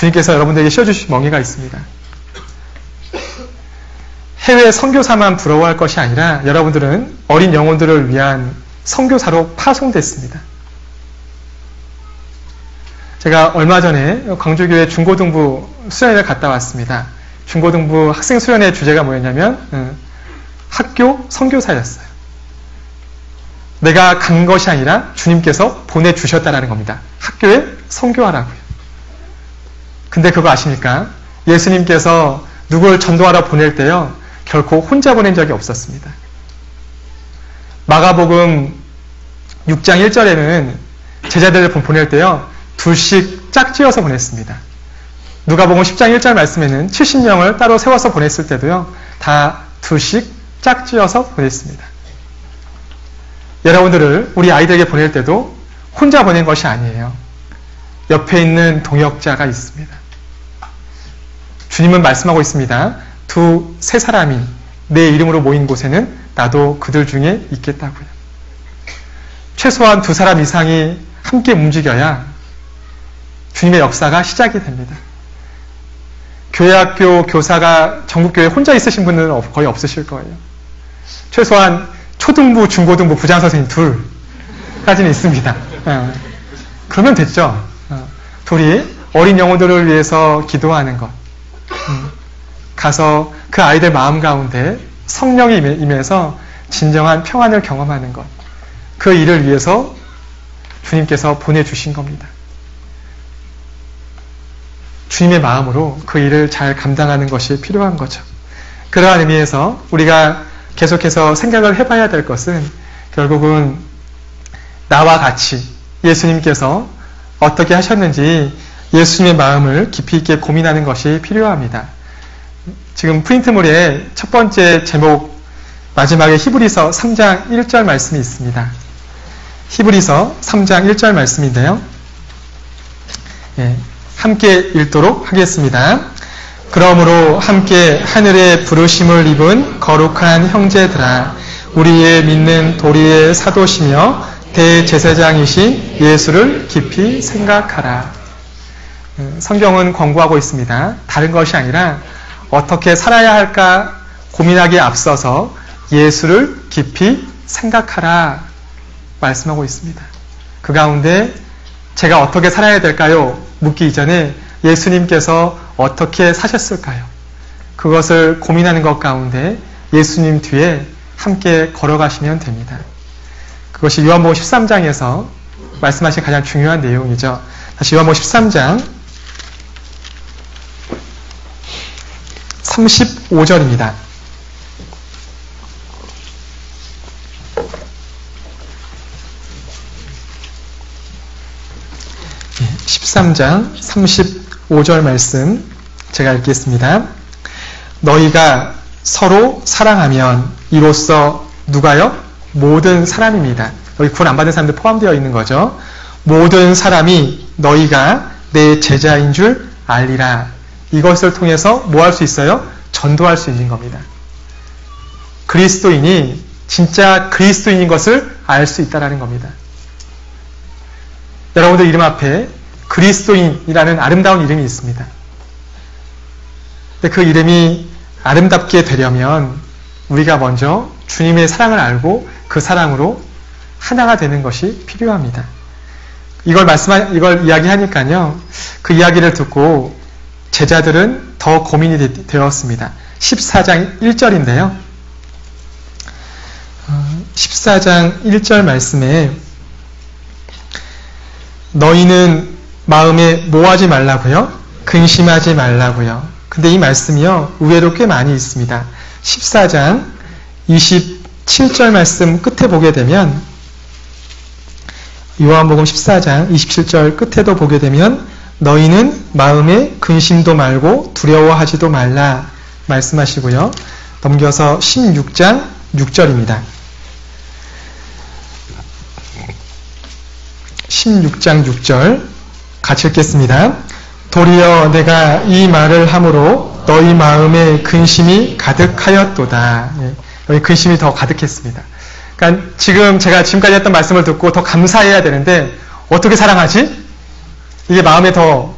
주님께서 여러분들에게 씌워주신 멍에가 있습니다. 해외 선교사만 부러워할 것이 아니라 여러분들은 어린 영혼들을 위한 선교사로 파송됐습니다. 제가 얼마 전에 광주교회 중고등부 수련회를 갔다 왔습니다. 중고등부 학생 수련회 주제가 뭐였냐면 학교 선교사였어요. 내가 간 것이 아니라 주님께서 보내주셨다라는 겁니다. 학교에 선교하라고요. 근데 그거 아십니까? 예수님께서 누구를 전도하러 보낼 때요, 결코 혼자 보낸 적이 없었습니다. 마가복음 6장 1절에는 제자들을 보낼 때요, 둘씩 짝지어서 보냈습니다. 누가복음 10장 1절 말씀에는 70명을 따로 세워서 보냈을 때도요, 다 둘씩 짝지어서 보냈습니다. 여러분들을 우리 아이들에게 보낼 때도 혼자 보낸 것이 아니에요. 옆에 있는 동역자가 있습니다. 주님은 말씀하고 있습니다. 2, 3 사람이 내 이름으로 모인 곳에는 나도 그들 중에 있겠다고요. 최소한 2 사람 이상이 함께 움직여야 주님의 역사가 시작이 됩니다. 교회학교 교사가 전국교회에 혼자 있으신 분들은 거의 없으실 거예요. 최소한 초등부, 중고등부 부장선생님 2까지는 있습니다. 그러면 됐죠. 둘이 어린 영혼들을 위해서 기도하는 것. 가서 그 아이들 마음 가운데 성령이 임해서 진정한 평안을 경험하는 것. 그 일을 위해서 주님께서 보내주신 겁니다. 주님의 마음으로 그 일을 잘 감당하는 것이 필요한 거죠. 그러한 의미에서 우리가 계속해서 생각을 해봐야 될 것은 결국은 나와 같이 예수님께서 어떻게 하셨는지 예수님의 마음을 깊이 있게 고민하는 것이 필요합니다. 지금 프린트물에 첫 번째 제목 마지막에 히브리서 3장 1절 말씀이 있습니다. 히브리서 3장 1절 말씀인데요. 함께 읽도록 하겠습니다. 그러므로 함께 하늘의 부르심을 입은 거룩한 형제들아, 우리의 믿는 도리의 사도시며 대제사장이신 예수를 깊이 생각하라. 성경은 권고하고 있습니다. 다른 것이 아니라 어떻게 살아야 할까 고민하기에 앞서서 예수를 깊이 생각하라 말씀하고 있습니다. 그 가운데 제가 어떻게 살아야 될까요? 묻기 이전에 예수님께서 어떻게 사셨을까요? 그것을 고민하는 것 가운데 예수님 뒤에 함께 걸어가시면 됩니다. 그것이 요한복음 13장에서 말씀하신 가장 중요한 내용이죠. 다시 요한복음 13장 35절입니다. 13장 35절 말씀 제가 읽겠습니다. 너희가 서로 사랑하면 이로써 누가요? 모든 사람입니다. 여기 구원 안 받은 사람들 포함되어 있는 거죠. 모든 사람이 너희가 내 제자인 줄 알리라. 이것을 통해서 뭐 할 수 있어요? 전도할 수 있는 겁니다. 그리스도인이 진짜 그리스도인인 것을 알 수 있다는 겁니다. 여러분들 이름 앞에 그리스도인이라는 아름다운 이름이 있습니다. 근데 그 이름이 아름답게 되려면 우리가 먼저 주님의 사랑을 알고 그 사랑으로 하나가 되는 것이 필요합니다. 이걸 이야기하니까요, 그 이야기를 듣고 제자들은 더 고민이 되었습니다. 14장 1절인데요. 14장 1절 말씀에 너희는 마음에 뭐하지 말라고요? 근심하지 말라고요. 근데 이 말씀이요, 의외로 꽤 많이 있습니다. 14장 27절 말씀 끝에 보게 되면, 요한복음 14장 27절 끝에도 보게 되면 너희는 마음에 근심도 말고 두려워하지도 말라 말씀하시고요. 넘겨서 16장 6절입니다. 16장 6절 같이 읽겠습니다. 도리어 내가 이 말을 함으로 너희 마음에 근심이 가득하였도다. 여기 근심이 더 가득했습니다. 그러니까 지금 제가 지금까지 했던 말씀을 듣고 더 감사해야 되는데 어떻게 사랑하지? 이게 마음에 더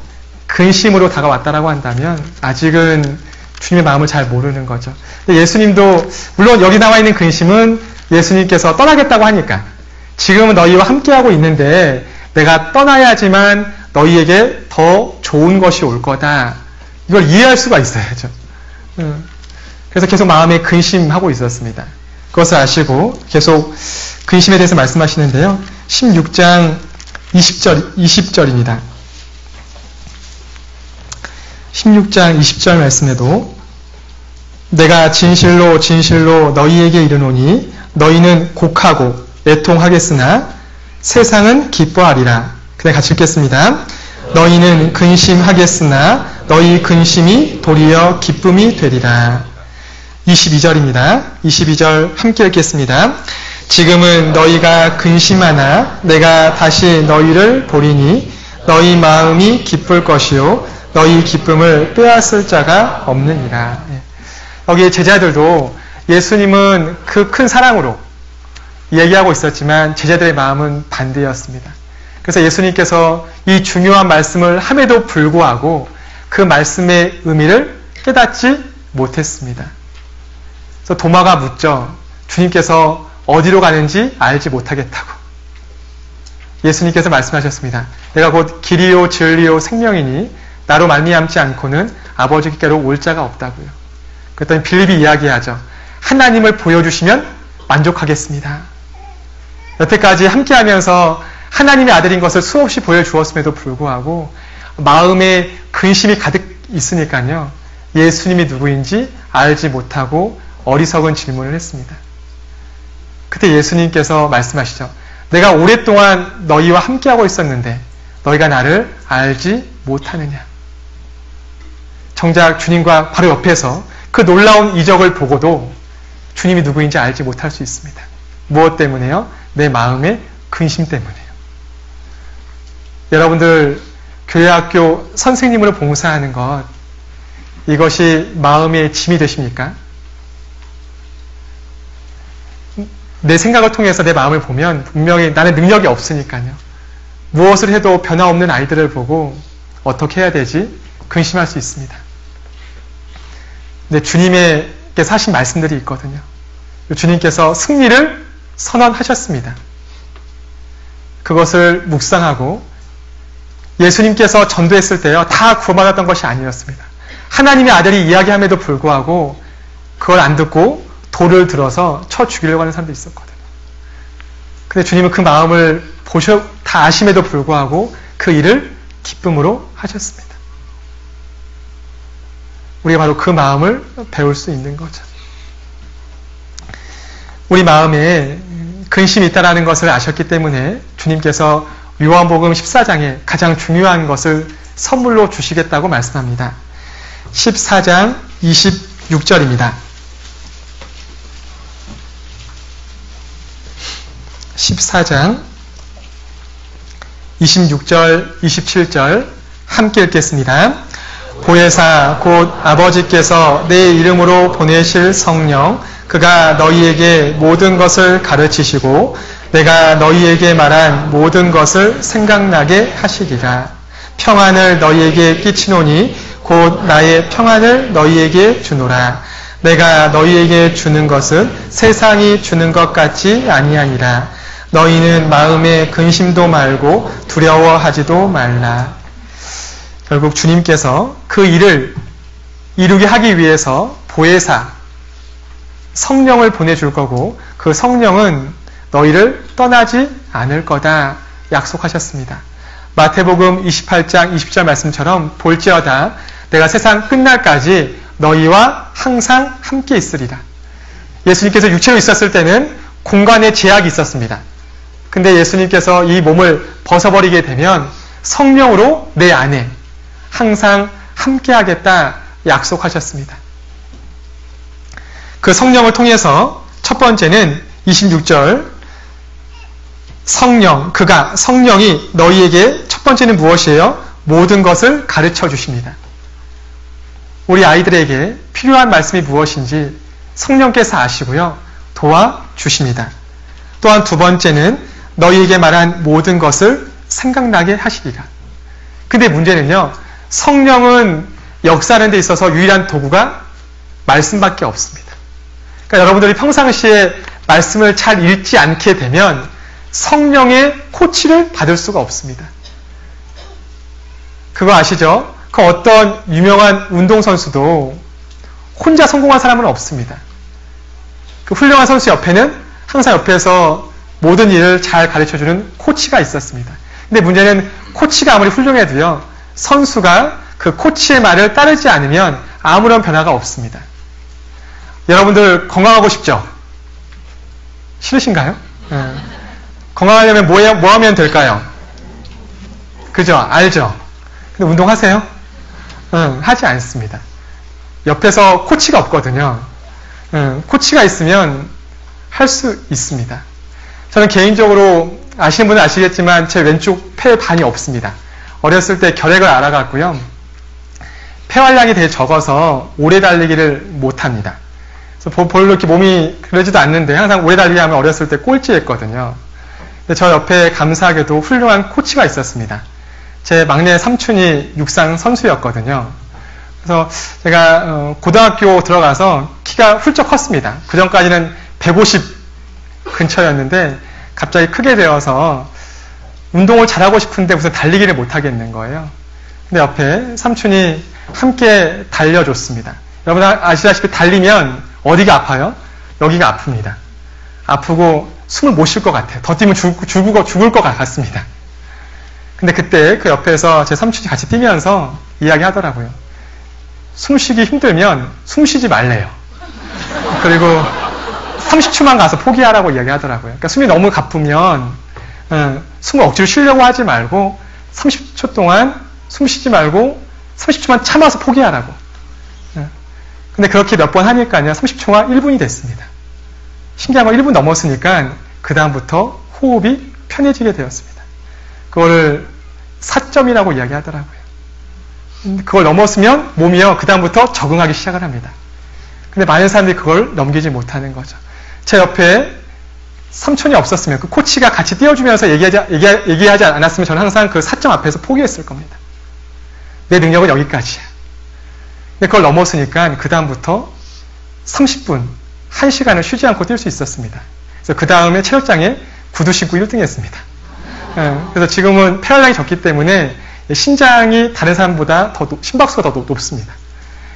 근심으로 다가왔다라고 한다면 아직은 주님의 마음을 잘 모르는 거죠. 근데 예수님도 물론 여기 나와 있는 근심은 예수님께서 떠나겠다고 하니까 지금은 너희와 함께하고 있는데 내가 떠나야지만 너희에게 더 좋은 것이 올 거다. 이걸 이해할 수가 있어야죠. 그래서 계속 마음에 근심하고 있었습니다. 그것을 아시고 계속 근심에 대해서 말씀하시는데요. 16장 20절입니다. 16장 20절 말씀에도 내가 진실로 진실로 너희에게 이르노니 너희는 곡하고 애통하겠으나 세상은 기뻐하리라. 그냥 같이 읽겠습니다. 너희는 근심하겠으나 너희 근심이 도리어 기쁨이 되리라. 22절입니다. 22절 함께 읽겠습니다. 지금은 너희가 근심하나 내가 다시 너희를 보리니 너희 마음이 기쁠 것이요 너희 기쁨을 빼앗을 자가 없느니라. 여기 제자들도 예수님은 그 큰 사랑으로 얘기하고 있었지만 제자들의 마음은 반대였습니다. 그래서 예수님께서 이 중요한 말씀을 함에도 불구하고 그 말씀의 의미를 깨닫지 못했습니다. 그래서 도마가 묻죠. 주님께서 어디로 가는지 알지 못하겠다고. 예수님께서 말씀하셨습니다. 내가 곧 길이요 진리요 생명이니 나로 말미암지 않고는 아버지께로 올 자가 없다고요. 그랬더니 빌립이 이야기하죠. 하나님을 보여주시면 만족하겠습니다. 여태까지 함께하면서 하나님의 아들인 것을 수없이 보여주었음에도 불구하고 마음에 근심이 가득 있으니까요. 예수님이 누구인지 알지 못하고 어리석은 질문을 했습니다. 그때 예수님께서 말씀하시죠. 내가 오랫동안 너희와 함께하고 있었는데 너희가 나를 알지 못하느냐. 정작 주님과 바로 옆에서 그 놀라운 이적을 보고도 주님이 누구인지 알지 못할 수 있습니다. 무엇 때문에요? 내 마음의 근심 때문에요. 여러분들 교회학교 선생님으로 봉사하는 것 이것이 마음의 짐이 되십니까? 내 생각을 통해서 내 마음을 보면 분명히 나는 능력이 없으니까요. 무엇을 해도 변화없는 아이들을 보고 어떻게 해야 되지? 근심할 수 있습니다. 근데 주님에게 하신 말씀들이 있거든요. 주님께서 승리를 선언하셨습니다. 그것을 묵상하고 예수님께서 전도했을 때요. 다 구원받았던 것이 아니었습니다. 하나님의 아들이 이야기함에도 불구하고 그걸 안 듣고 돌을 들어서 쳐 죽이려고 하는 사람도 있었거든요. 근데 주님은 그 마음을 다 아심에도 불구하고 그 일을 기쁨으로 하셨습니다. 우리가 바로 그 마음을 배울 수 있는 거죠. 우리 마음에 근심이 있다는 것을 아셨기 때문에 주님께서 요한복음 14장에 가장 중요한 것을 선물로 주시겠다고 말씀합니다. 14장 26절입니다. 14장 26절, 27절 함께 읽겠습니다. 보혜사 곧 아버지께서 내 이름으로 보내실 성령 그가 너희에게 모든 것을 가르치시고 내가 너희에게 말한 모든 것을 생각나게 하시리라. 평안을 너희에게 끼치노니 곧 나의 평안을 너희에게 주노라. 내가 너희에게 주는 것은 세상이 주는 것 같지 아니하니라. 너희는 마음에 근심도 말고 두려워하지도 말라. 결국 주님께서 그 일을 이루게 하기 위해서 보혜사, 성령을 보내줄 거고 그 성령은 너희를 떠나지 않을 거다 약속하셨습니다. 마태복음 28장 20절 말씀처럼 볼지어다 내가 세상 끝날까지 너희와 항상 함께 있으리라. 예수님께서 육체로 있었을 때는 공간에 제약이 있었습니다. 근데 예수님께서 이 몸을 벗어버리게 되면 성령으로 내 안에 항상 함께하겠다 약속하셨습니다. 그 성령을 통해서 첫 번째는 26절 성령이 너희에게 첫 번째는 무엇이에요? 모든 것을 가르쳐 주십니다. 우리 아이들에게 필요한 말씀이 무엇인지 성령께서 아시고요. 도와주십니다. 또한 두 번째는 너희에게 말한 모든 것을 생각나게 하시리라. 근데 문제는요. 성령은 역사하는 데 있어서 유일한 도구가 말씀밖에 없습니다. 그러니까 여러분들이 평상시에 말씀을 잘 읽지 않게 되면 성령의 코치를 받을 수가 없습니다. 그거 아시죠? 그 어떤 유명한 운동선수도 혼자 성공한 사람은 없습니다. 그 훌륭한 선수 옆에는 항상 옆에서 모든 일을 잘 가르쳐주는 코치가 있었습니다. 근데 문제는 코치가 아무리 훌륭해도요, 선수가 그 코치의 말을 따르지 않으면 아무런 변화가 없습니다. 여러분들 건강하고 싶죠? 싫으신가요? 건강하려면 뭐 하면 될까요? 그죠? 알죠? 근데 운동하세요? 하지 않습니다. 옆에서 코치가 없거든요. 코치가 있으면 할 수 있습니다. 저는 개인적으로 아시는 분은 아시겠지만 제 왼쪽 폐에 반이 없습니다. 어렸을 때 결핵을 앓아갔고요. 폐활량이 되게 적어서 오래 달리기를 못합니다. 그래서 별로 이렇게 몸이 그러지도 않는데 항상 오래 달리기 하면 어렸을 때 꼴찌했거든요. 근데 저 옆에 감사하게도 훌륭한 코치가 있었습니다. 제 막내 삼촌이 육상 선수였거든요. 그래서 제가 고등학교 들어가서 키가 훌쩍 컸습니다. 그 전까지는 150 근처였는데 갑자기 크게 되어서 운동을 잘하고 싶은데 무슨 달리기를 못하겠는 거예요. 근데 옆에 삼촌이 함께 달려줬습니다. 여러분 아시다시피 달리면 어디가 아파요? 여기가 아픕니다. 아프고 숨을 못 쉴 것 같아요. 더 뛰면 죽을 것 같습니다. 근데 그때 그 옆에서 제 삼촌이 같이 뛰면서 이야기하더라고요. 숨 쉬기 힘들면 숨 쉬지 말래요. 그리고 30초만 가서 포기하라고 이야기하더라고요. 그러니까 숨이 너무 가쁘면 숨을 억지로 쉬려고 하지 말고 30초 동안 숨 쉬지 말고 30초만 참아서 포기하라고. 근데 그렇게 몇 번 하니까요. 30초가 1분이 됐습니다. 신기한 건 1분 넘었으니까 그 다음부터 호흡이 편해지게 되었습니다. 그거를 사점이라고 이야기하더라고요. 그걸 넘었으면 몸이요. 그 다음부터 적응하기 시작을 합니다. 근데 많은 사람들이 그걸 넘기지 못하는 거죠. 제 옆에 삼촌이 없었으면 그 코치가 같이 띄워주면서 얘기하지 않았으면 저는 항상 그 4점 앞에서 포기했을 겁니다. 내 능력은 여기까지야. 근데 그걸 넘었으니까 그 다음부터 30분, 1시간을 쉬지 않고 뛸 수 있었습니다. 그래서 그 다음에 체력장에 구두 신고 1등 했습니다. 그래서 지금은 폐활량이 적기 때문에 신장이 다른 사람보다 심박수가 더 높습니다.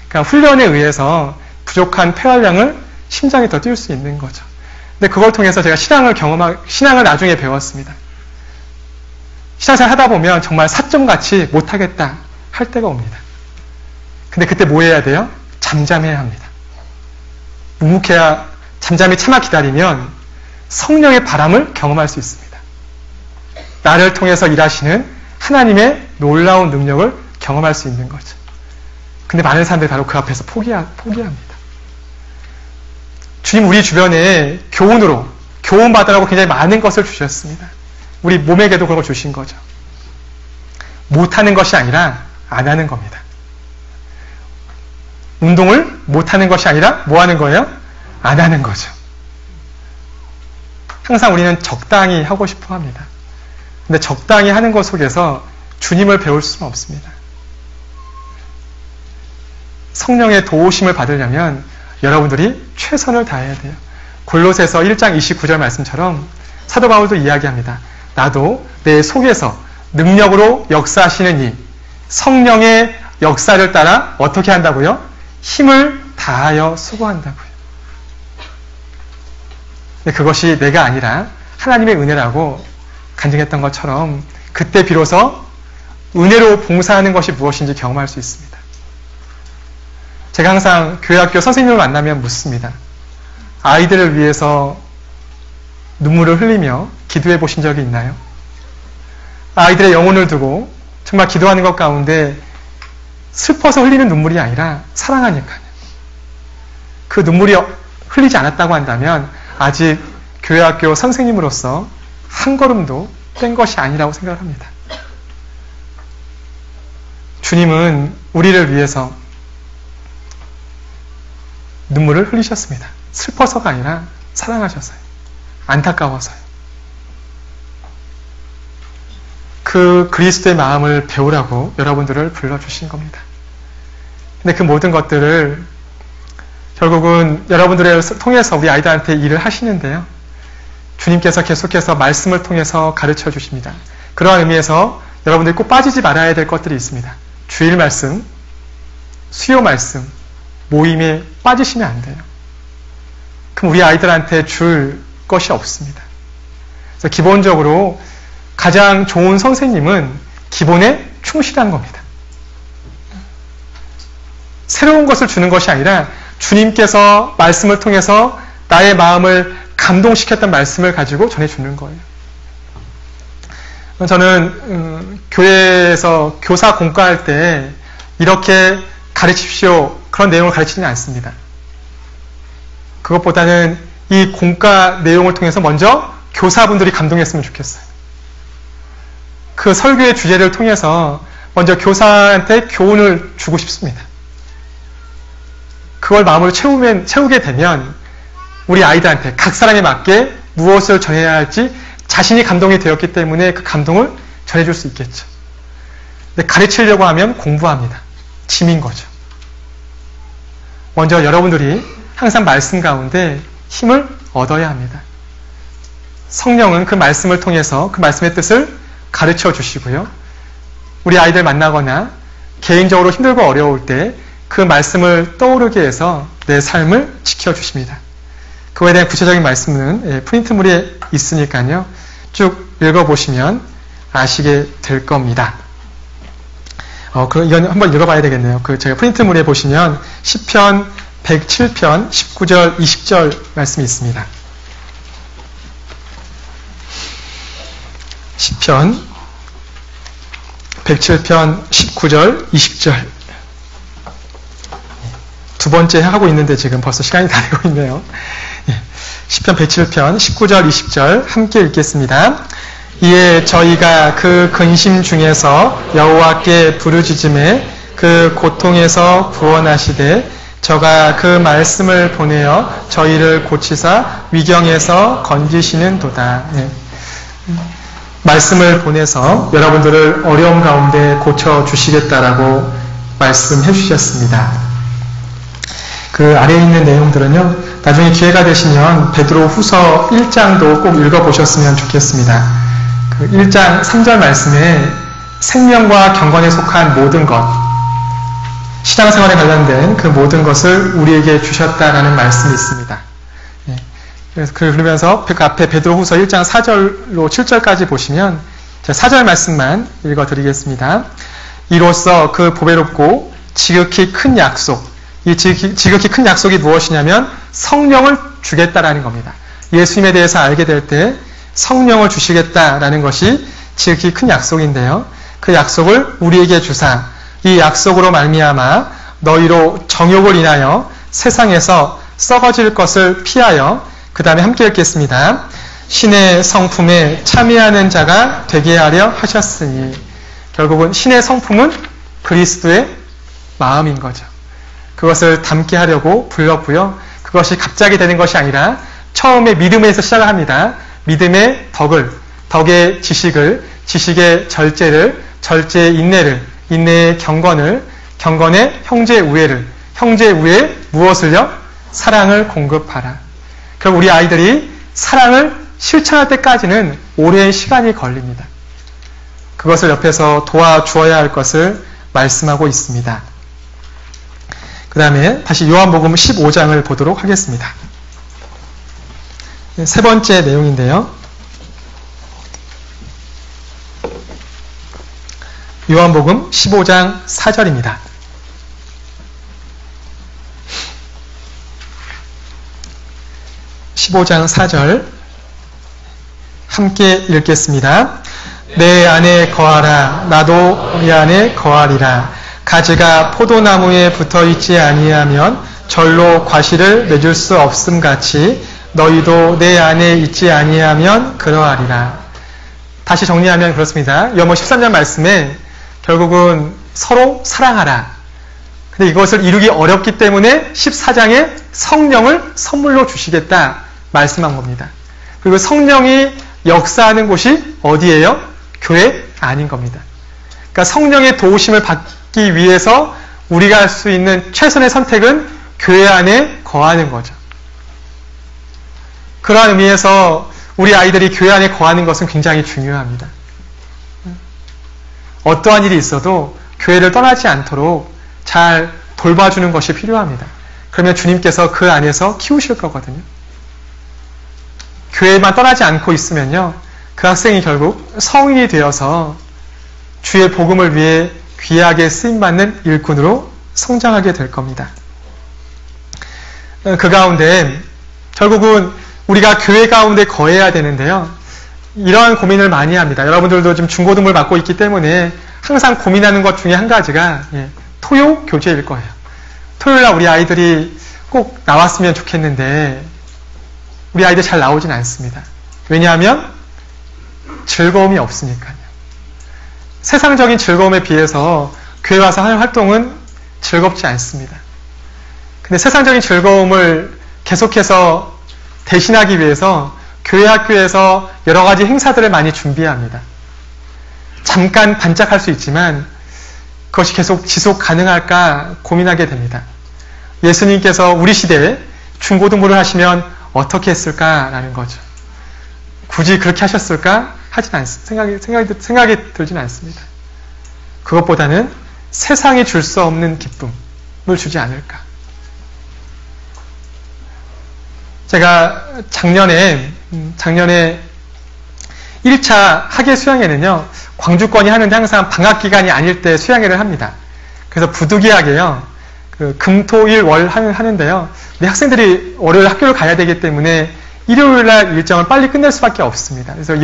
그러니까 훈련에 의해서 부족한 폐활량을 심장이 더 뛸 수 있는 거죠. 근데 그걸 통해서 제가 신앙을 나중에 배웠습니다. 신앙생활 하다 보면 정말 사점같이 못하겠다 할 때가 옵니다. 근데 그때 뭐 해야 돼요? 잠잠해야 합니다. 묵묵해야 잠잠히 참아 기다리면 성령의 바람을 경험할 수 있습니다. 나를 통해서 일하시는 하나님의 놀라운 능력을 경험할 수 있는 거죠. 근데 많은 사람들이 바로 그 앞에서 포기합니다. 주님 우리 주변에 교훈받으라고 굉장히 많은 것을 주셨습니다. 우리 몸에게도 그런 걸 주신 거죠. 못하는 것이 아니라 안 하는 겁니다. 운동을 못하는 것이 아니라 뭐 하는 거예요? 안 하는 거죠. 항상 우리는 적당히 하고 싶어 합니다. 근데 적당히 하는 것 속에서 주님을 배울 수는 없습니다. 성령의 도우심을 받으려면 여러분들이 최선을 다해야 돼요. 골로새서 1장 29절 말씀처럼 사도 바울도 이야기합니다. 나도 내 속에서 능력으로 역사하시는 이 성령의 역사를 따라 어떻게 한다고요? 힘을 다하여 수고한다고요. 근데 그것이 내가 아니라 하나님의 은혜라고 간증했던 것처럼 그때 비로소 은혜로 봉사하는 것이 무엇인지 경험할 수 있습니다. 제가 항상 교회학교 선생님을 만나면 묻습니다. 아이들을 위해서 눈물을 흘리며 기도해 보신 적이 있나요? 아이들의 영혼을 두고 정말 기도하는 것 가운데 슬퍼서 흘리는 눈물이 아니라 사랑하니까요. 그 눈물이 흘리지 않았다고 한다면 아직 교회학교 선생님으로서 한 걸음도 뗀 것이 아니라고 생각을 합니다. 주님은 우리를 위해서 눈물을 흘리셨습니다. 슬퍼서가 아니라 사랑하셔서요. 안타까워서요. 그 그 그리스도의 마음을 배우라고 여러분들을 불러주신 겁니다. 근데 그 모든 것들을 결국은 여러분들을 통해서 우리 아이들한테 일을 하시는데요. 주님께서 계속해서 말씀을 통해서 가르쳐 주십니다. 그러한 의미에서 여러분들이 꼭 빠지지 말아야 될 것들이 있습니다. 주일 말씀, 수요 말씀, 모임에 빠지시면 안 돼요. 그럼 우리 아이들한테 줄 것이 없습니다. 그래서 기본적으로 가장 좋은 선생님은 기본에 충실한 겁니다. 새로운 것을 주는 것이 아니라 주님께서 말씀을 통해서 나의 마음을 감동시켰던 말씀을 가지고 전해주는 거예요. 저는 교회에서 교사 공과할 때 이렇게 가르치십시오 그런 내용을 가르치지는 않습니다. 그것보다는 이 공과 내용을 통해서 먼저 교사분들이 감동했으면 좋겠어요. 그 설교의 주제를 통해서 먼저 교사한테 교훈을 주고 싶습니다. 그걸 마음으로 채우게 되면 우리 아이들한테 각 사람에 맞게 무엇을 전해야 할지 자신이 감동이 되었기 때문에 그 감동을 전해줄 수 있겠죠. 근데 가르치려고 하면 공부합니다. 짐인 거죠. 먼저 여러분들이 항상 말씀 가운데 힘을 얻어야 합니다. 성령은 그 말씀을 통해서 그 말씀의 뜻을 가르쳐 주시고요. 우리 아이들 만나거나 개인적으로 힘들고 어려울 때 그 말씀을 떠오르게 해서 내 삶을 지켜주십니다. 그거에 대한 구체적인 말씀은 프린트물에 있으니까요. 쭉 읽어보시면 아시게 될 겁니다. 이건 한번 읽어봐야 되겠네요. 제가 프린트물에 보시면 시편 107편 19절 20절 말씀이 있습니다. 시편 107편 19절 20절 두 번째 하고 있는데 지금 벌써 시간이 다 되고 있네요. 시편 107편 19절 20절 함께 읽겠습니다. 이에 저희가 그 근심 중에서 여호와께 부르짖음에 그 고통에서 구원하시되 저가 그 말씀을 보내어 저희를 고치사 위경에서 건지시는도다. 말씀을 보내서 여러분들을 어려움 가운데 고쳐주시겠다라고 말씀해 주셨습니다. 그 아래에 있는 내용들은요, 나중에 기회가 되시면 베드로 후서 1장도 꼭 읽어보셨으면 좋겠습니다. 그 1장 3절 말씀에 생명과 경건에 속한 모든 것, 신앙생활에 관련된 그 모든 것을 우리에게 주셨다라는 말씀이 있습니다. 그러면서 그 앞에 베드로 후서 1장 4절로 7절까지 보시면 4절 말씀만 읽어드리겠습니다. 이로써 그 보배롭고 지극히 큰 약속, 이 지극히 큰 약속이 무엇이냐면 성령을 주겠다라는 겁니다. 예수님에 대해서 알게 될 때 성령을 주시겠다라는 것이 지극히 큰 약속인데요. 그 약속을 우리에게 주사 이 약속으로 말미암아 너희로 정욕을 인하여 세상에서 썩어질 것을 피하여 그 다음에 함께 읽겠습니다. 신의 성품에 참여하는 자가 되게 하려 하셨으니 결국은 신의 성품은 그리스도의 마음인 거죠. 그것을 담게 하려고 불렀고요. 그것이 갑자기 되는 것이 아니라 처음에 믿음에서 시작을 합니다. 믿음의 덕의 지식을, 지식의 절제를, 절제의 인내를, 인내의 경건을, 경건의 형제 우애를, 형제 우애에 무엇을요? 사랑을 공급하라. 그럼 우리 아이들이 사랑을 실천할 때까지는 오랜 시간이 걸립니다. 그것을 옆에서 도와주어야 할 것을 말씀하고 있습니다. 그 다음에 다시 요한복음 15장을 보도록 하겠습니다. 세 번째 내용인데요. 요한복음 15장 4절입니다. (15장 4절) 함께 읽겠습니다. 내 안에 거하라 나도 네 안에 거하리라. 가지가 포도나무에 붙어있지 아니하면 절로 과실을 맺을 수 없음 같이 너희도 내 안에 있지 아니하면 그러하리라. 다시 정리하면 그렇습니다. 요한복음 13장 말씀에 결국은 서로 사랑하라. 근데 이것을 이루기 어렵기 때문에 14장에 성령을 선물로 주시겠다 말씀한 겁니다. 그리고 성령이 역사하는 곳이 어디예요? 교회 아닌 겁니다. 그러니까 성령의 도우심을 받기 위해서 우리가 할 수 있는 최선의 선택은 교회 안에 거하는 거죠. 그러한 의미에서 우리 아이들이 교회 안에 거하는 것은 굉장히 중요합니다. 어떠한 일이 있어도 교회를 떠나지 않도록 잘 돌봐주는 것이 필요합니다. 그러면 주님께서 그 안에서 키우실 거거든요. 교회만 떠나지 않고 있으면요, 그 학생이 결국 성인이 되어서 주의 복음을 위해 귀하게 쓰임받는 일꾼으로 성장하게 될 겁니다. 그 가운데 결국은 우리가 교회 가운데 거해야 되는데요. 이러한 고민을 많이 합니다. 여러분들도 지금 중고등부를 맡고 있기 때문에 항상 고민하는 것 중에 한 가지가 토요 교제일 거예요. 토요일날 우리 아이들이 꼭 나왔으면 좋겠는데 우리 아이들 잘 나오진 않습니다. 왜냐하면 즐거움이 없으니까요. 세상적인 즐거움에 비해서 교회 와서 하는 활동은 즐겁지 않습니다. 근데 세상적인 즐거움을 계속해서 대신하기 위해서 교회 학교에서 여러 가지 행사들을 많이 준비합니다. 잠깐 반짝할 수 있지만 그것이 계속 지속 가능할까 고민하게 됩니다. 예수님께서 우리 시대에 중고등부를 하시면 어떻게 했을까라는 거죠. 굳이 그렇게 하셨을까? 하진 않습니다. 생각이 들지는 않습니다. 그것보다는 세상이 줄 수 없는 기쁨을 주지 않을까. 제가 작년에 1차 학예 수양회는요, 광주권이 하는데 항상 방학 기간이 아닐 때 수양회를 합니다. 그래서 부득이하게요, 금토일 월 하는데요, 우리 학생들이 월요일 학교를 가야 되기 때문에 일요일 날 일정을 빨리 끝낼 수밖에 없습니다. 그래서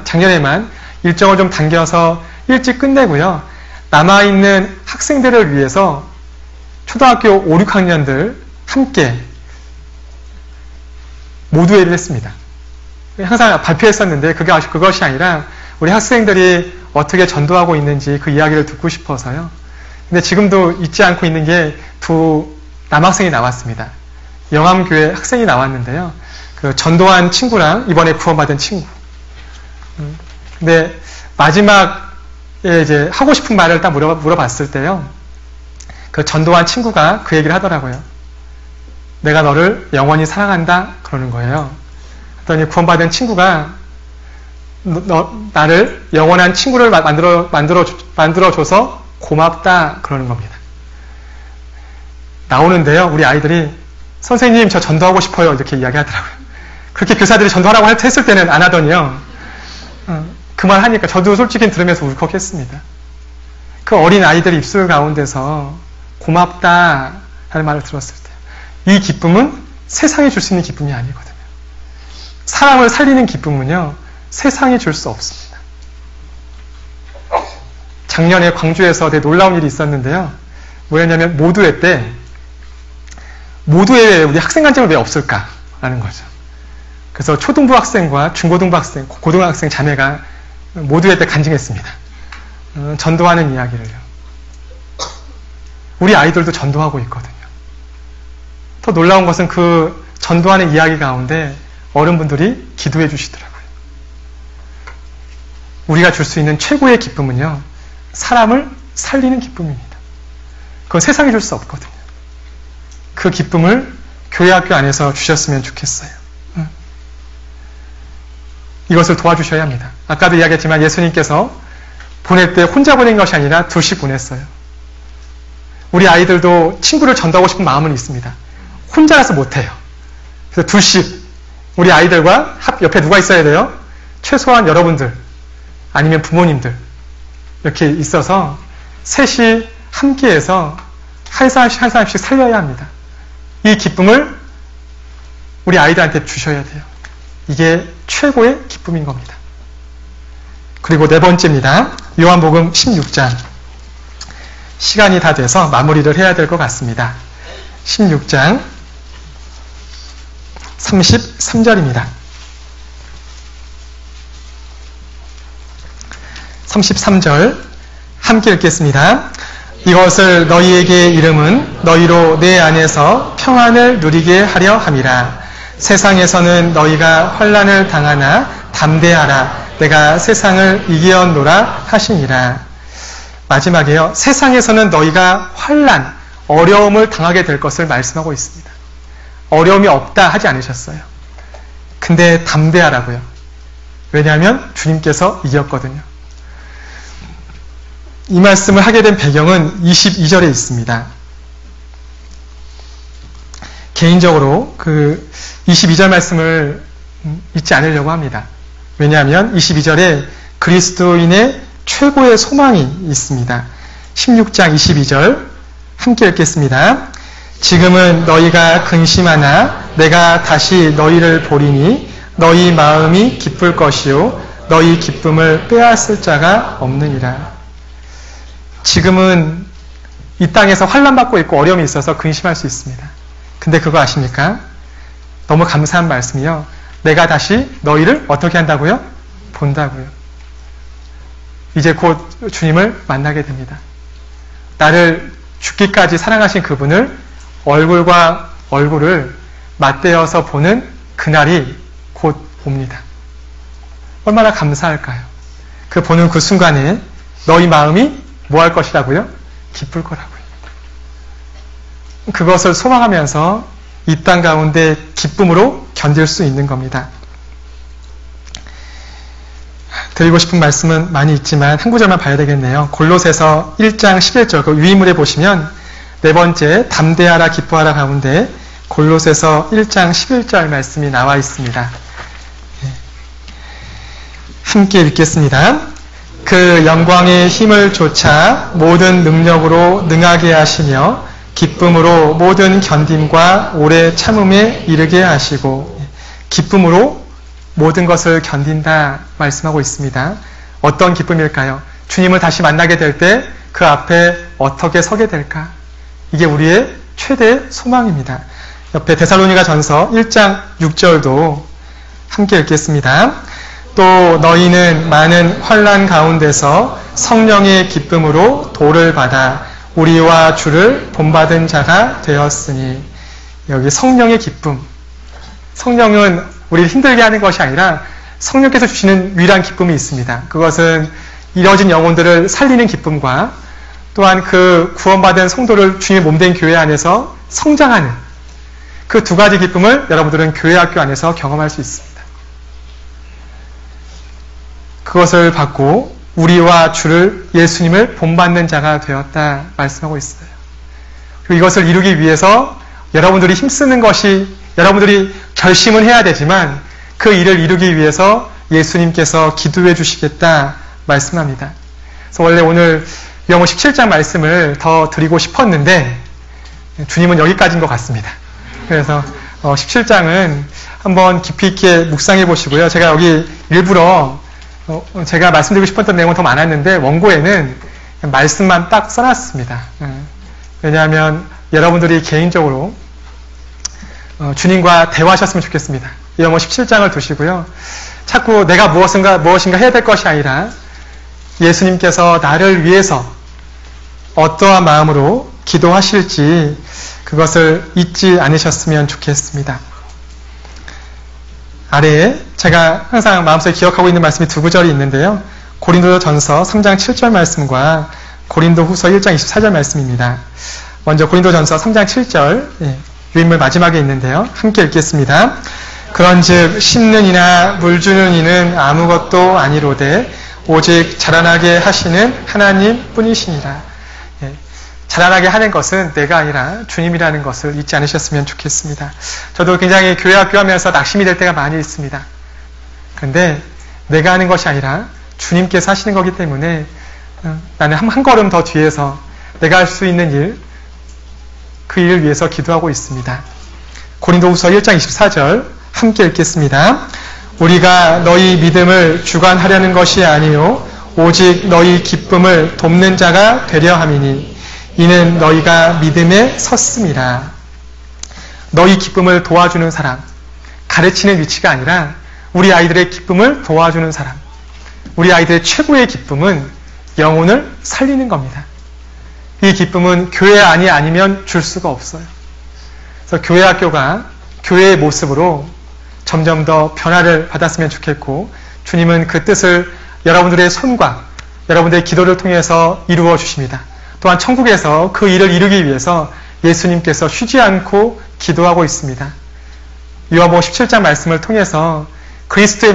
작년에만 일정을 좀 당겨서 일찍 끝내고요, 남아있는 학생들을 위해서 초등학교 5, 6학년들 함께 모두회를 했습니다. 항상 발표했었는데 그것이 아니라 우리 학생들이 어떻게 전도하고 있는지 그 이야기를 듣고 싶어서요. 근데 지금도 잊지 않고 있는 게 두 남학생이 나왔습니다. 영암교회 학생이 나왔는데요. 그 전도한 친구랑 이번에 구원받은 친구. 근데 마지막에 이제 하고 싶은 말을 딱 물어봤을 때요. 그 전도한 친구가 그 얘기를 하더라고요. 내가 너를 영원히 사랑한다 그러는 거예요. 그랬더니 구원받은 친구가 나를 영원한 친구를 만들어줘서 고맙다 그러는 겁니다. 나오는데요, 우리 아이들이 선생님 저 전도하고 싶어요 이렇게 이야기하더라고요. 그렇게 교사들이 전도하라고 했을 때는 안 하더니요, 그 말 하니까 저도 솔직히 들으면서 울컥했습니다. 그 어린 아이들 입술 가운데서 고맙다 하는 말을 들었을 때 이 기쁨은 세상이 줄 수 있는 기쁨이 아니거든요. 사람을 살리는 기쁨은요, 세상이 줄 수 없습니다. 작년에 광주에서 되게 놀라운 일이 있었는데요. 뭐였냐면 모두회 때 모두회에 우리 학생간증은 왜 없을까라는 거죠. 그래서 초등부 학생과 중고등부 학생, 고등학생 자매가 모두회 때 간증했습니다. 전도하는 이야기를요. 우리 아이들도 전도하고 있거든요. 더 놀라운 것은 그 전도하는 이야기 가운데 어른분들이 기도해 주시더라고요. 우리가 줄 수 있는 최고의 기쁨은요, 사람을 살리는 기쁨입니다. 그건 세상이 줄 수 없거든요. 그 기쁨을 교회 학교 안에서 주셨으면 좋겠어요. 이것을 도와주셔야 합니다. 아까도 이야기했지만 예수님께서 보낼 때 혼자 보낸 것이 아니라 둘씩 보냈어요. 우리 아이들도 친구를 전도하고 싶은 마음은 있습니다. 혼자라서 못해요. 그래서 둘씩 우리 아이들과 옆에 누가 있어야 돼요? 최소한 여러분들 아니면 부모님들 이렇게 있어서 셋이 함께해서 한 사람씩 살려야 합니다. 이 기쁨을 우리 아이들한테 주셔야 돼요. 이게 최고의 기쁨인 겁니다. 그리고 네 번째입니다. 요한복음 16장. 시간이 다 돼서 마무리를 해야 될 것 같습니다. 16장 33절입니다. 33절 함께 읽겠습니다. 이것을 너희에게 이름은 너희로 내 안에서 평안을 누리게 하려 함이라. 세상에서는 너희가 환난을 당하나 담대하라. 내가 세상을 이기었노라 하시니라. 마지막에요. 세상에서는 너희가 환난, 어려움을 당하게 될 것을 말씀하고 있습니다. 어려움이 없다 하지 않으셨어요. 근데 담대하라고요. 왜냐하면 주님께서 이겼거든요. 이 말씀을 하게 된 배경은 22절에 있습니다. 개인적으로 그 22절 말씀을 잊지 않으려고 합니다. 왜냐하면 22절에 그리스도인의 최고의 소망이 있습니다. 16장 22절 함께 읽겠습니다. 지금은 너희가 근심하나 내가 다시 너희를 보리니 너희 마음이 기쁠 것이요 너희 기쁨을 빼앗을 자가 없느니라. 지금은 이 땅에서 환난받고 있고 어려움이 있어서 근심할 수 있습니다. 근데 그거 아십니까? 너무 감사한 말씀이요. 내가 다시 너희를 어떻게 한다고요? 본다고요. 이제 곧 주님을 만나게 됩니다. 나를 죽기까지 사랑하신 그분을 얼굴과 얼굴을 맞대어서 보는 그날이 곧 옵니다. 얼마나 감사할까요? 그 보는 그 순간에 너희 마음이 뭐 할 것이라고요? 기쁠 거라고요. 그것을 소망하면서 이 땅 가운데 기쁨으로 견딜 수 있는 겁니다. 드리고 싶은 말씀은 많이 있지만 한 구절만 봐야 되겠네요. 골로새서 1장 11절 그 위인물에 보시면 네 번째 담대하라 기뻐하라 가운데 골로새서 1장 11절 말씀이 나와 있습니다. 함께 읽겠습니다. 그 영광의 힘을 좇아 모든 능력으로 능하게 하시며 기쁨으로 모든 견딤과 오래 참음에 이르게 하시고 기쁨으로 모든 것을 견딘다 말씀하고 있습니다. 어떤 기쁨일까요? 주님을 다시 만나게 될 때 그 앞에 어떻게 서게 될까? 이게 우리의 최대 소망입니다. 옆에 데살로니가 전서 1장 6절도 함께 읽겠습니다. 또 너희는 많은 환난 가운데서 성령의 기쁨으로 도를 받아 우리와 주를 본받은 자가 되었으니. 여기 성령의 기쁨. 성령은 우리를 힘들게 하는 것이 아니라 성령께서 주시는 유일한 기쁨이 있습니다. 그것은 이뤄진 영혼들을 살리는 기쁨과 또한 그 구원받은 성도를 주님의 몸된 교회 안에서 성장하는 그 두 가지 기쁨을 여러분들은 교회 학교 안에서 경험할 수 있습니다. 그것을 받고 우리와 주를 예수님을 본받는 자가 되었다 말씀하고 있어요. 그리고 이것을 이루기 위해서 여러분들이 힘쓰는 것이 여러분들이 결심은 해야 되지만 그 일을 이루기 위해서 예수님께서 기도해 주시겠다 말씀합니다. 그래서 원래 오늘 요한복음 17장 말씀을 더 드리고 싶었는데 주님은 여기까지인 것 같습니다. 그래서 17장은 한번 깊이 있게 묵상해 보시고요. 제가 여기 일부러 제가 말씀드리고 싶었던 내용은 더 많았는데 원고에는 말씀만 딱 써놨습니다. 왜냐하면 여러분들이 개인적으로 주님과 대화하셨으면 좋겠습니다. 요한복음 17장을 두시고요. 자꾸 내가 무엇인가 해야 될 것이 아니라 예수님께서 나를 위해서 어떠한 마음으로 기도하실지 그것을 잊지 않으셨으면 좋겠습니다. 아래에 제가 항상 마음속에 기억하고 있는 말씀이 두 구절이 있는데요. 고린도전서 3장 7절 말씀과 고린도후서 1장 24절 말씀입니다. 먼저 고린도전서 3장 7절 유인물 마지막에 있는데요. 함께 읽겠습니다. 그런즉 심는 이나 물 주는 이는 아무것도 아니로되 오직 자라나게 하시는 하나님 뿐이시니라. 자라나게 하는 것은 내가 아니라 주님이라는 것을 잊지 않으셨으면 좋겠습니다. 저도 굉장히 교회 학교 하면서 낙심이 될 때가 많이 있습니다. 그런데 내가 하는 것이 아니라 주님께서 하시는 거기 때문에 나는 한 걸음 더 뒤에서 내가 할 수 있는 일, 그 일을 위해서 기도하고 있습니다. 고린도후서 1장 24절 함께 읽겠습니다. 우리가 너희 믿음을 주관하려는 것이 아니요 오직 너희 기쁨을 돕는 자가 되려 함이니 이는 너희가 믿음에 섰음이라. 너희 기쁨을 도와주는 사람, 가르치는 위치가 아니라 우리 아이들의 기쁨을 도와주는 사람, 우리 아이들의 최고의 기쁨은 영혼을 살리는 겁니다. 이 기쁨은 교회 안이 아니면 줄 수가 없어요. 그래서 교회 학교가 교회의 모습으로 점점 더 변화를 받았으면 좋겠고 주님은 그 뜻을 여러분들의 손과 여러분들의 기도를 통해서 이루어 주십니다. 또한 천국에서 그 일을 이루기 위해서 예수님께서 쉬지 않고 기도하고 있습니다. 요한복음 17장 말씀을 통해서 그리스도의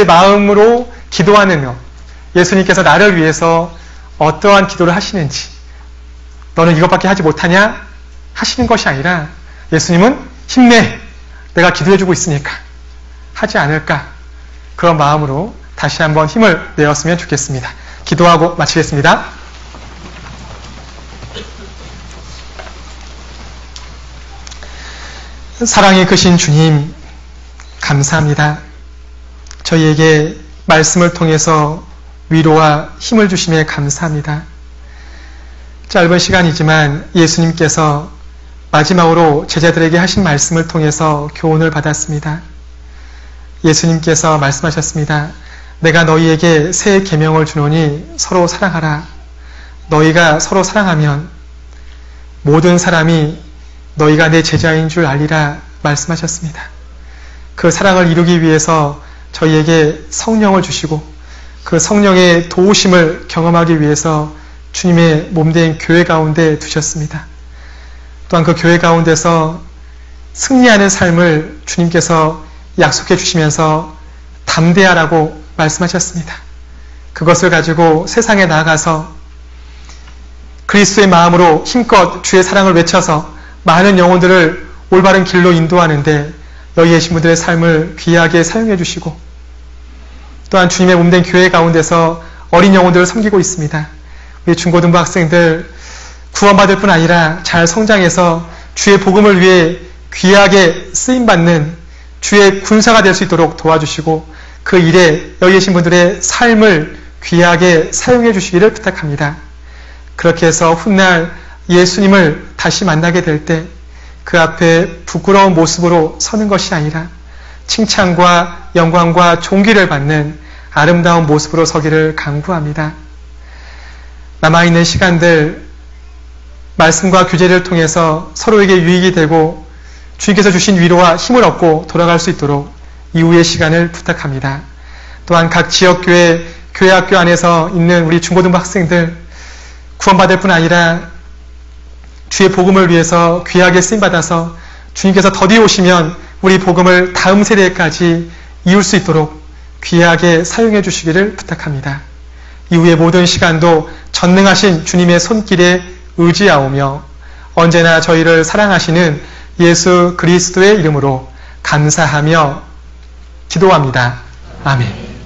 마음으로 기도하는 것, 예수님께서 나를 위해서 어떠한 기도를 하시는지, 너는 이것밖에 하지 못하냐? 하시는 것이 아니라 예수님은 힘내, 내가 기도해주고 있으니까 하지 않을까, 그런 마음으로 다시 한번 힘을 내었으면 좋겠습니다. 기도하고 마치겠습니다. 사랑이 크신 주님, 감사합니다. 저희에게 말씀을 통해서 위로와 힘을 주심에 감사합니다. 짧은 시간이지만 예수님께서 마지막으로 제자들에게 하신 말씀을 통해서 교훈을 받았습니다. 예수님께서 말씀하셨습니다. 내가 너희에게 새 계명을 주노니 서로 사랑하라. 너희가 서로 사랑하면 모든 사람이 너희가 내 제자인 줄 알리라 말씀하셨습니다. 그 사랑을 이루기 위해서 저희에게 성령을 주시고 그 성령의 도우심을 경험하기 위해서 주님의 몸된 교회 가운데 두셨습니다. 또한 그 교회 가운데서 승리하는 삶을 주님께서 약속해 주시면서 담대하라고 말씀하셨습니다. 그것을 가지고 세상에 나아가서 그리스도의 마음으로 힘껏 주의 사랑을 외쳐서 많은 영혼들을 올바른 길로 인도하는데 여기 계신 분들의 삶을 귀하게 사용해 주시고, 또한 주님의 몸된 교회 가운데서 어린 영혼들을 섬기고 있습니다. 우리 중고등부 학생들 구원받을 뿐 아니라 잘 성장해서 주의 복음을 위해 귀하게 쓰임받는 주의 군사가 될 수 있도록 도와주시고, 그 일에 여기 계신 분들의 삶을 귀하게 사용해 주시기를 부탁합니다. 그렇게 해서 훗날 예수님을 다시 만나게 될 때 그 앞에 부끄러운 모습으로 서는 것이 아니라 칭찬과 영광과 존귀를 받는 아름다운 모습으로 서기를 간구합니다. 남아있는 시간들 말씀과 교제를 통해서 서로에게 유익이 되고 주님께서 주신 위로와 힘을 얻고 돌아갈 수 있도록 이후의 시간을 부탁합니다. 또한 각 지역교회, 교회학교 안에서 있는 우리 중고등부 학생들 구원받을 뿐 아니라 주의 복음을 위해서 귀하게 쓰임받아서 주님께서 더디 오시면 우리 복음을 다음 세대까지 이을 수 있도록 귀하게 사용해 주시기를 부탁합니다. 이후의 모든 시간도 전능하신 주님의 손길에 의지하오며 언제나 저희를 사랑하시는 예수 그리스도의 이름으로 감사하며 기도합니다. 아멘.